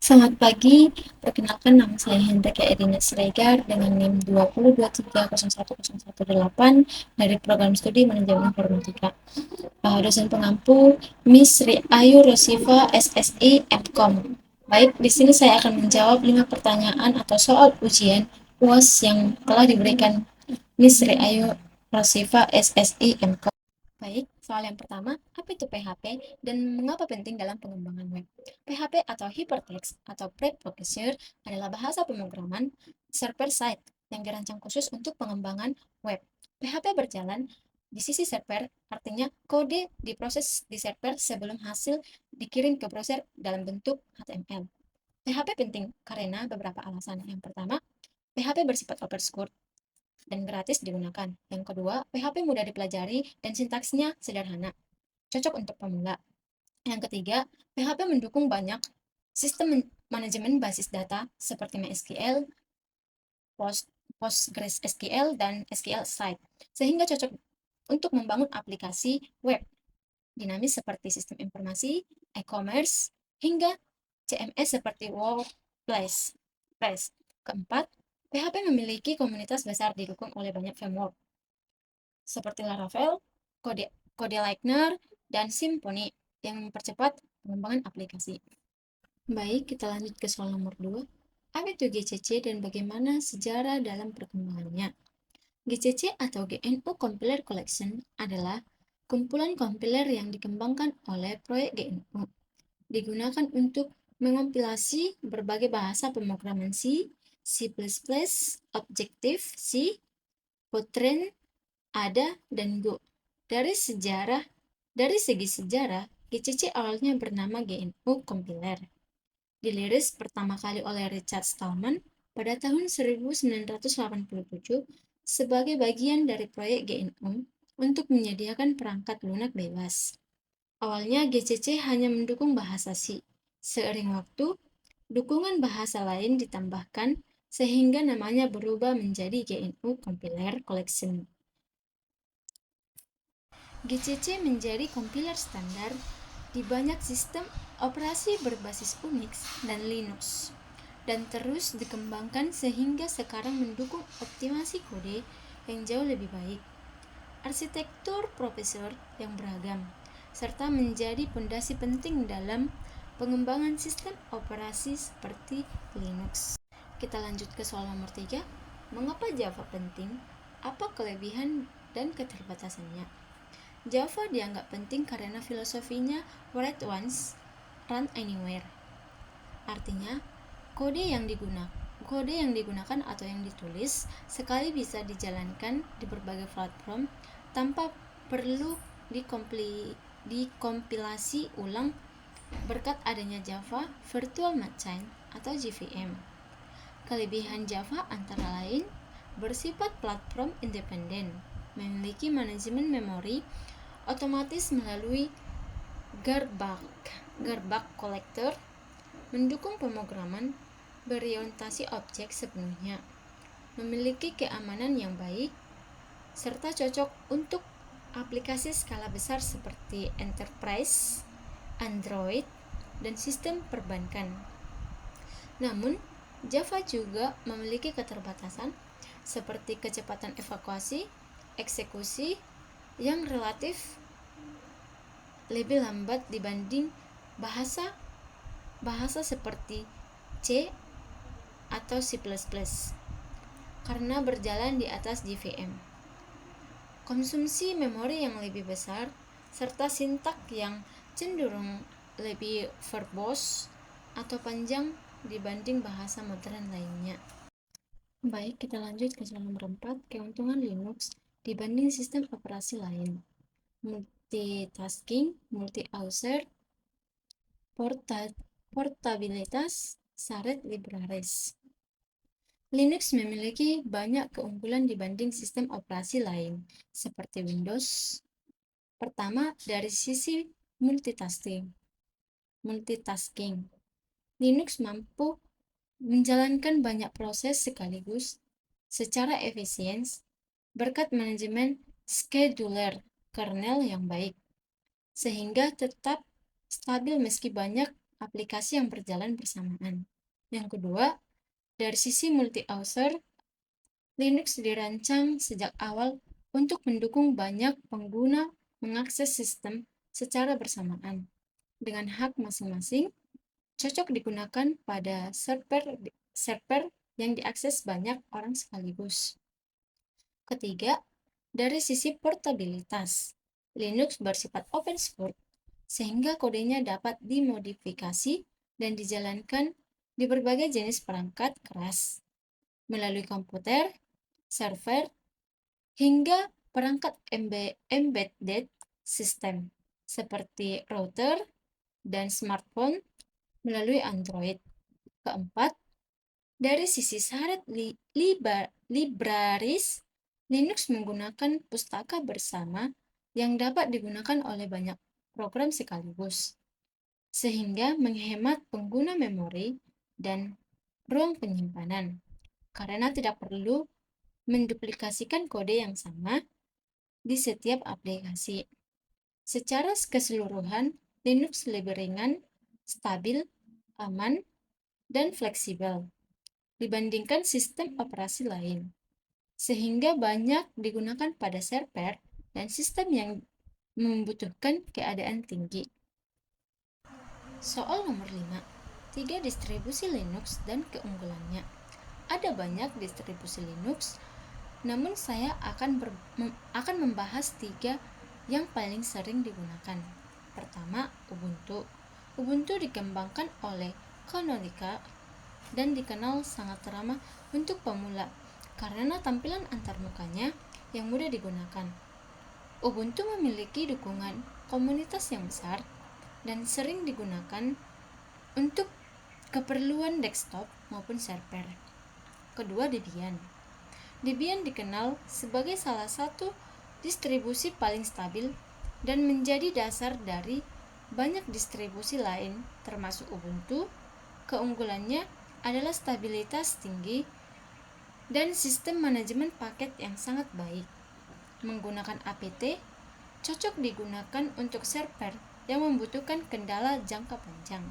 Selamat pagi, perkenalkan nama saya Hendrik Edina Siregar dengan NIM 2023010118 dari Program Studi Manajemen Informatika. Dosen pengampu Miss Sri Ayu Rosifa SSI MKOM. Baik, di sini saya akan menjawab 5 pertanyaan atau soal ujian UAS yang telah diberikan Miss Sri Ayu Rosifa SSI MKOM. Baik, soal yang pertama, apa itu PHP dan mengapa penting dalam pengembangan web? PHP atau Hypertext atau Preprocessor adalah bahasa pemrograman server-side yang dirancang khusus untuk pengembangan web. PHP berjalan di sisi server, artinya kode diproses di server sebelum hasil dikirim ke browser dalam bentuk HTML. PHP penting karena beberapa alasan. Yang pertama, PHP bersifat open source dan gratis digunakan. Yang kedua, PHP mudah dipelajari dan sintaksnya sederhana, cocok untuk pemula. Yang ketiga, PHP mendukung banyak sistem manajemen basis data seperti MySQL, PostgreSQL, dan SQL Site, sehingga cocok untuk membangun aplikasi web dinamis seperti sistem informasi, e-commerce, hingga CMS seperti WordPress. Keempat, PHP memiliki komunitas besar didukung oleh banyak framework seperti Laravel, Codeliner, dan Symfony yang mempercepat pengembangan aplikasi. Baik, kita lanjut ke soal nomor 2. Apa itu GCC dan bagaimana sejarah dalam perkembangannya? GCC atau GNU Compiler Collection adalah kumpulan kompiler yang dikembangkan oleh proyek GNU. Digunakan untuk mengompilasi berbagai bahasa pemrograman C, C++, Objective-C, Fortran, Ada, dan Go. Dari segi sejarah, GCC awalnya bernama GNU Compiler. Diliris pertama kali oleh Richard Stallman pada tahun 1987 sebagai bagian dari proyek GNU untuk menyediakan perangkat lunak bebas. Awalnya GCC hanya mendukung bahasa C. Seiring waktu, dukungan bahasa lain ditambahkan sehingga namanya berubah menjadi GNU Compiler Collection. GCC menjadi kompiler standar di banyak sistem operasi berbasis Unix dan Linux, dan terus dikembangkan sehingga sekarang mendukung optimasi kode yang jauh lebih baik, arsitektur prosesor yang beragam, serta menjadi fondasi penting dalam pengembangan sistem operasi seperti Linux. Kita lanjut ke soal nomor 3. Mengapa Java penting? Apa kelebihan dan keterbatasannya? Java dianggap penting karena filosofinya write once, run anywhere. Artinya, kode yang digunakan atau yang ditulis sekali bisa dijalankan di berbagai platform tanpa perlu dikompilasi ulang berkat adanya Java Virtual Machine atau JVM. Kelebihan Java antara lain bersifat platform independen, memiliki manajemen memori otomatis melalui garbage collector, mendukung pemrograman berorientasi objek sepenuhnya, memiliki keamanan yang baik, serta cocok untuk aplikasi skala besar seperti enterprise, Android, dan sistem perbankan. Namun, Java juga memiliki keterbatasan seperti kecepatan eksekusi yang relatif lebih lambat dibanding bahasa seperti C atau C++ karena berjalan di atas JVM. Konsumsi memori yang lebih besar serta sintak yang cenderung lebih verbose atau panjang dibanding bahasa modern lainnya. Baik, kita lanjut ke soal nomor 4, keuntungan Linux dibanding sistem operasi lain. Multitasking, multi-user, portabilitas, shared libraries. Linux memiliki banyak keunggulan dibanding sistem operasi lain, seperti Windows. Pertama, dari sisi multitasking. Linux mampu menjalankan banyak proses sekaligus secara efisien berkat manajemen scheduler kernel yang baik, sehingga tetap stabil meski banyak aplikasi yang berjalan bersamaan. Yang kedua, dari sisi multi-user, Linux dirancang sejak awal untuk mendukung banyak pengguna mengakses sistem secara bersamaan. Dengan hak masing-masing, cocok digunakan pada server yang diakses banyak orang sekaligus. Ketiga, dari sisi portabilitas, Linux bersifat open source, sehingga kodenya dapat dimodifikasi dan dijalankan di berbagai jenis perangkat keras, melalui komputer, server, hingga perangkat embedded system, seperti router dan smartphone melalui Android. Keempat, dari sisi syarat libraries, Linux menggunakan pustaka bersama yang dapat digunakan oleh banyak program sekaligus, sehingga menghemat pengguna memori dan ruang penyimpanan, karena tidak perlu menduplikasikan kode yang sama di setiap aplikasi. Secara keseluruhan, Linux lebih ringan, stabil, aman, dan fleksibel dibandingkan sistem operasi lain, sehingga banyak digunakan pada server dan sistem yang membutuhkan keadaan tinggi. Soal nomor 5, 3 distribusi Linux dan keunggulannya. Ada banyak distribusi Linux, namun saya akan membahas 3 yang paling sering digunakan. Pertama, Ubuntu. Ubuntu dikembangkan oleh Canonical dan dikenal sangat ramah untuk pemula karena tampilan antarmukanya yang mudah digunakan. Ubuntu memiliki dukungan komunitas yang besar dan sering digunakan untuk keperluan desktop maupun server. Kedua, Debian. Debian dikenal sebagai salah satu distribusi paling stabil dan menjadi dasar dari banyak distribusi lain termasuk Ubuntu. Keunggulannya adalah stabilitas tinggi dan sistem manajemen paket yang sangat baik. Menggunakan apt, cocok digunakan untuk server yang membutuhkan kendala jangka panjang.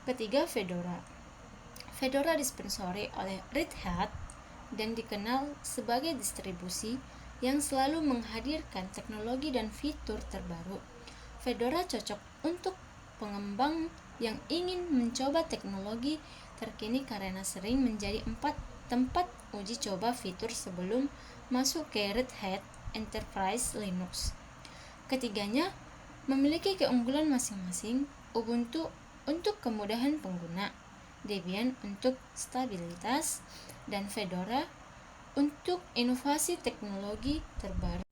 Ketiga, Fedora. Fedora disponsori oleh Red Hat dan dikenal sebagai distribusi yang selalu menghadirkan teknologi dan fitur terbaru. Fedora cocok untuk pengembang yang ingin mencoba teknologi terkini karena sering menjadi tempat uji coba fitur sebelum masuk ke Red Hat Enterprise Linux. Ketiganya memiliki keunggulan masing-masing. Ubuntu untuk kemudahan pengguna, Debian untuk stabilitas, dan Fedora untuk inovasi teknologi terbaru.